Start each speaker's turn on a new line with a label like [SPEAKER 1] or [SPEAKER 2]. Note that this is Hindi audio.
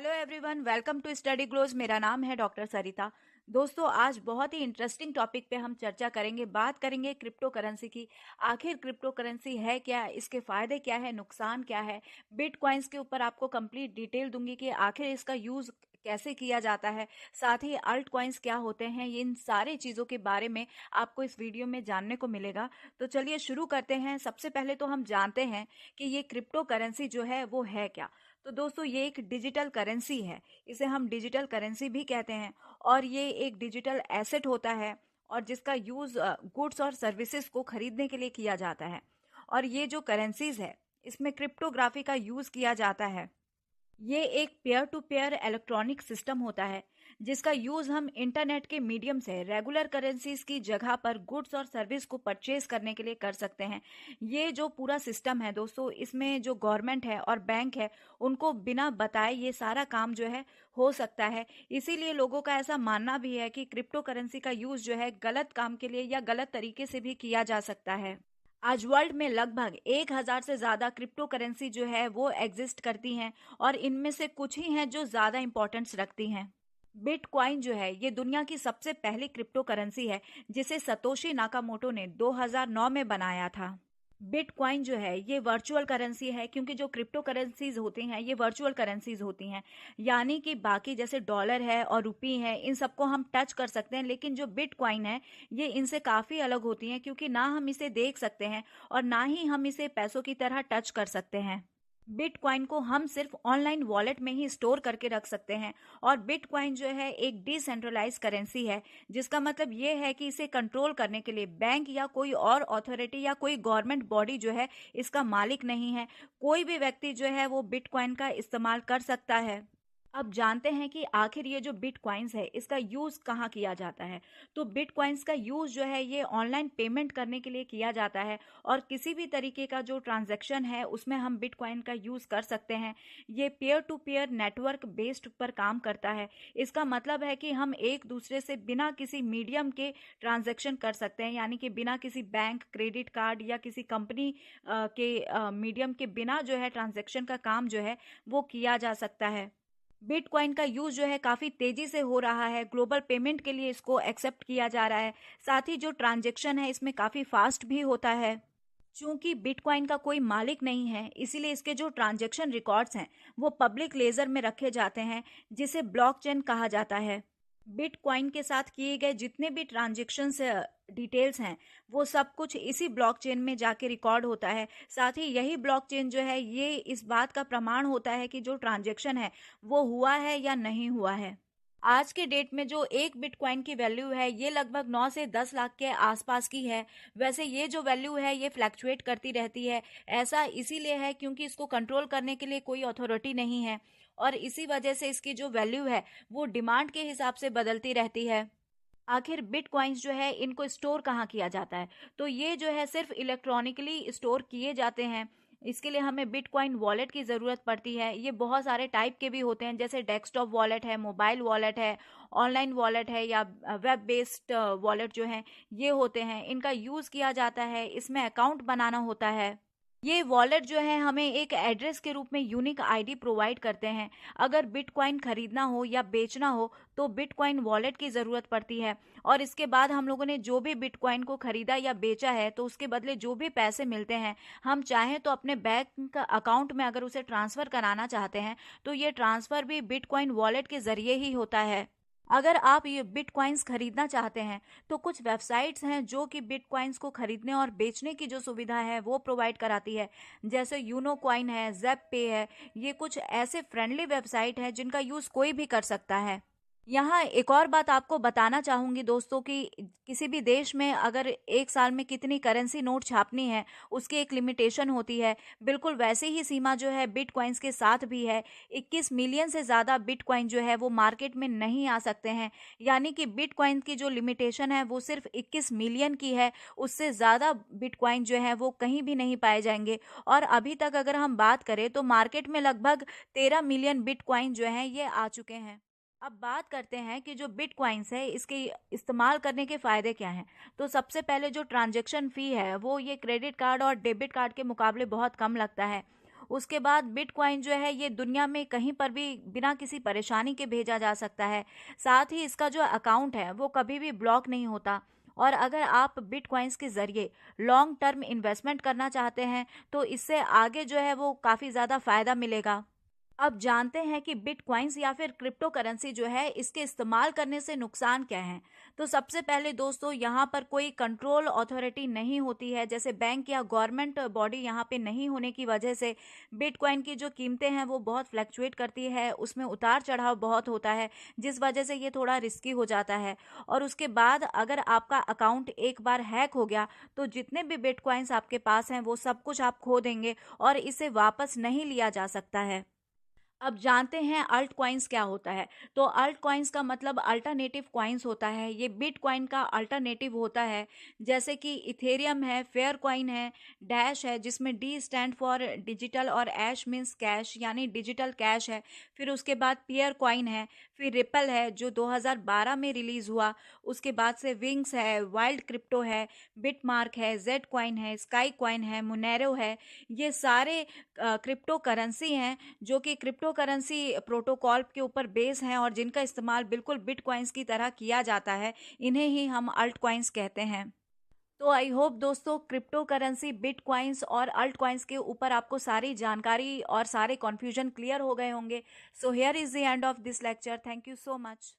[SPEAKER 1] Hello everyone, welcome to Study Glows. मेरा नाम है डॉक्टर सरिता। दोस्तों, आज बहुत ही इंटरेस्टिंग टॉपिक पे हम चर्चा करेंगे, बात करेंगे क्रिप्टो करेंसी की। आखिर क्रिप्टो करेंसी है क्या, इसके फायदे क्या है, नुकसान क्या है। बिटकॉइंस के ऊपर आपको कंप्लीट डिटेल दूंगी कि आखिर इसका यूज कैसे किया जाता है, साथ ही अल्ट कॉइन्स क्या होते हैं। इन सारी चीज़ों के बारे में आपको इस वीडियो में जानने को मिलेगा। तो चलिए शुरू करते हैं। सबसे पहले तो हम जानते हैं कि ये क्रिप्टो करेंसी जो है वो है क्या। तो दोस्तों, ये एक डिजिटल करेंसी है। इसे हम डिजिटल करेंसी भी कहते हैं और ये एक डिजिटल एसेट होता है और जिसका यूज़ गुड्स और सर्विसेज को खरीदने के लिए किया जाता है। और ये जो करेंसीज है, इसमें क्रिप्टोग्राफी का यूज़ किया जाता है। ये एक peer to peer electronic system होता है जिसका यूज हम इंटरनेट के मीडियम से रेगुलर करेंसीज की जगह पर गुड्स और सर्विस को परचेज करने के लिए कर सकते हैं। ये जो पूरा सिस्टम है दोस्तों, इसमें जो गवर्नमेंट है और बैंक है, उनको बिना बताए ये सारा काम जो है हो सकता है। इसीलिए लोगों का ऐसा मानना भी है कि क्रिप्टो करेंसी का यूज जो है गलत काम के लिए या गलत तरीके से भी किया जा सकता है। आज वर्ल्ड में लगभग 1000 से ज्यादा क्रिप्टो करेंसी जो है वो एग्जिस्ट करती हैं और इनमें से कुछ ही हैं जो ज्यादा इंपॉर्टेंस रखती हैं। बिटकॉइन जो है ये दुनिया की सबसे पहली क्रिप्टो करेंसी है जिसे सतोशी नाकामोटो ने 2009 में बनाया था। बिटकॉइन जो है ये वर्चुअल करेंसी है, क्योंकि जो क्रिप्टो करेंसीज होती हैं ये वर्चुअल करेंसीज होती हैं। यानी कि बाकी जैसे डॉलर है और रुपी है, इन सबको हम टच कर सकते हैं, लेकिन जो बिटकॉइन है ये इनसे काफ़ी अलग होती हैं, क्योंकि ना हम इसे देख सकते हैं और ना ही हम इसे पैसों की तरह टच कर सकते हैं। बिटकॉइन को हम सिर्फ ऑनलाइन वॉलेट में ही स्टोर करके रख सकते हैं। और बिटकॉइन जो है एक डिसेंट्रलाइज करेंसी है, जिसका मतलब ये है कि इसे कंट्रोल करने के लिए बैंक या कोई और अथॉरिटी या कोई गवर्नमेंट बॉडी जो है इसका मालिक नहीं है। कोई भी व्यक्ति जो है वो बिटकॉइन का इस्तेमाल कर सकता है। अब जानते हैं कि आखिर ये जो बिटकॉइंस है इसका यूज़ कहाँ किया जाता है। तो बिटकॉइंस का यूज़ जो है ये ऑनलाइन पेमेंट करने के लिए किया जाता है और किसी भी तरीके का जो ट्रांजैक्शन है उसमें हम बिटकॉइन का यूज़ कर सकते हैं। ये peer to peer network based पर काम करता है। इसका मतलब है कि हम एक दूसरे से बिना किसी मीडियम के ट्रांजैक्शन कर सकते हैं, यानी कि बिना किसी बैंक, क्रेडिट कार्ड या किसी कंपनी के मीडियम के बिना जो है ट्रांजैक्शन का काम जो है वो किया जा सकता है। बिटकॉइन का यूज जो है काफी तेजी से हो रहा है। ग्लोबल पेमेंट के लिए इसको एक्सेप्ट किया जा रहा है। साथ ही जो ट्रांजैक्शन है इसमें काफी फास्ट भी होता है। चूंकि बिटकॉइन का कोई मालिक नहीं है, इसीलिए इसके जो ट्रांजैक्शन रिकॉर्ड्स हैं वो पब्लिक लेजर में रखे जाते हैं, जिसे ब्लॉकचेन कहा जाता है। बिटकॉइन के साथ किए गए जितने भी ट्रांजैक्शंस डिटेल्स हैं वो सब कुछ इसी ब्लॉकचेन में जाके रिकॉर्ड होता है। साथ ही यही ब्लॉकचेन जो है ये इस बात का प्रमाण होता है कि जो ट्रांजैक्शन है वो हुआ है या नहीं हुआ है। आज के डेट में जो एक बिटकॉइन की वैल्यू है ये लगभग 9 से 10 लाख के आसपास की है। वैसे ये जो वैल्यू है ये फ्लैक्चुएट करती रहती है। ऐसा इसीलिए है क्योंकि इसको कंट्रोल करने के लिए कोई अथॉरिटी नहीं है और इसी वजह से इसकी जो वैल्यू है वो डिमांड के हिसाब से बदलती रहती है। आखिर बिटकॉइंस जो है इनको स्टोर कहाँ किया जाता है, तो ये जो है सिर्फ इलेक्ट्रॉनिकली स्टोर किए जाते हैं। इसके लिए हमें बिटकॉइन वॉलेट की ज़रूरत पड़ती है। ये बहुत सारे टाइप के भी होते हैं, जैसे डेस्कटॉप वॉलेट है, मोबाइल वॉलेट है, ऑनलाइन वॉलेट है या वेब बेस्ड वॉलेट जो है ये होते हैं। इनका यूज़ किया जाता है, इसमें अकाउंट बनाना होता है। ये वॉलेट जो है हमें एक एड्रेस के रूप में यूनिक आईडी प्रोवाइड करते हैं। अगर बिटकॉइन खरीदना हो या बेचना हो तो बिटकॉइन वॉलेट की ज़रूरत पड़ती है और इसके बाद हम लोगों ने जो भी बिटकॉइन को खरीदा या बेचा है तो उसके बदले जो भी पैसे मिलते हैं, हम चाहें तो अपने बैंक अकाउंट में अगर उसे ट्रांसफ़र कराना चाहते हैं तो ये ट्रांसफ़र भी बिटकॉइन वॉलेट के ज़रिए ही होता है। अगर आप ये बिटकॉइंस खरीदना चाहते हैं तो कुछ वेबसाइट्स हैं जो कि बिटकॉइंस को खरीदने और बेचने की जो सुविधा है वो प्रोवाइड कराती है, जैसे यूनो कॉइन है, ज़ेप पे है। ये कुछ ऐसे फ्रेंडली वेबसाइट हैं जिनका यूज़ कोई भी कर सकता है। यहाँ एक और बात आपको बताना चाहूंगी दोस्तों कि किसी भी देश में अगर एक साल में कितनी करेंसी नोट छापनी है उसकी एक लिमिटेशन होती है। बिल्कुल वैसे ही सीमा जो है बिटकॉइंस के साथ भी है। 21 मिलियन से ज़्यादा बिटकॉइन जो है वो मार्केट में नहीं आ सकते हैं। यानी कि बिटकॉइन की जो लिमिटेशन है वो सिर्फ 21 मिलियन की है। उससे ज़्यादा बिटकॉइन जो है वो कहीं भी नहीं पाए जाएंगे। और अभी तक अगर हम बात करें तो मार्केट में लगभग 13 मिलियन बिटकॉइन जो हैं ये आ चुके हैं। अब बात करते हैं कि जो बिटकॉइंस है इसके इस्तेमाल करने के फ़ायदे क्या हैं। तो सबसे पहले जो ट्रांजैक्शन फ़ी है वो ये क्रेडिट कार्ड और डेबिट कार्ड के मुकाबले बहुत कम लगता है। उसके बाद बिटकॉइन जो है ये दुनिया में कहीं पर भी बिना किसी परेशानी के भेजा जा सकता है। साथ ही इसका जो अकाउंट है वो कभी भी ब्लॉक नहीं होता। और अगर आप बिटकॉइंस के ज़रिए लॉन्ग टर्म इन्वेस्टमेंट करना चाहते हैं तो इससे आगे जो है वो काफ़ी ज़्यादा फ़ायदा मिलेगा। अब जानते हैं कि बिटकॉइंस या फिर क्रिप्टो करेंसी जो है इसके इस्तेमाल करने से नुकसान क्या है। तो सबसे पहले दोस्तों यहाँ पर कोई कंट्रोल अथॉरिटी नहीं होती है, जैसे बैंक या गवर्नमेंट बॉडी यहाँ पे नहीं होने की वजह से बिटकॉइन की जो कीमतें हैं वो बहुत फ्लक्चुएट करती है, उसमें उतार चढ़ाव बहुत होता है, जिस वजह से ये थोड़ा रिस्की हो जाता है। और उसके बाद अगर आपका अकाउंट एक बार हैक हो गया तो जितने भी बिटकॉइंस आपके पास हैं वो सब कुछ आप खो देंगे और इसे वापस नहीं लिया जा सकता है। अब जानते हैं अल्ट कॉइन्स क्या होता है। तो अल्ट कॉइन्स का मतलब अल्टरनेटिव कॉइन्स होता है, ये बिटकॉइन का अल्टरनेटिव होता है। जैसे कि इथेरियम है, फेयर कॉइन है, डैश है जिसमें डी स्टैंड फॉर डिजिटल और ऐश मीन्स कैश यानी डिजिटल कैश है। फिर उसके बाद पियर कॉइन है, फिर रिपल है जो 2012 में रिलीज हुआ। उसके बाद से विंग्स है, वाइल्ड क्रिप्टो है, बिटमार्क है, जेड कॉइन है, स्काई कॉइन है, मुनेरो है। ये सारे क्रिप्टो करेंसी हैं जो कि क्रिप्टो करेंसी प्रोटोकॉल के ऊपर बेस हैं और जिनका इस्तेमाल बिल्कुल बिटकॉइंस की तरह किया जाता है। इन्हें ही हम अल्ट कॉइन्स कहते हैं। तो आई होप दोस्तों क्रिप्टो करेंसी, बिटकॉइंस और अल्ट कॉइन्स के ऊपर आपको सारी जानकारी और सारे कॉन्फ्यूजन क्लियर हो गए होंगे। So here is the end of this lecture. Thank you so much.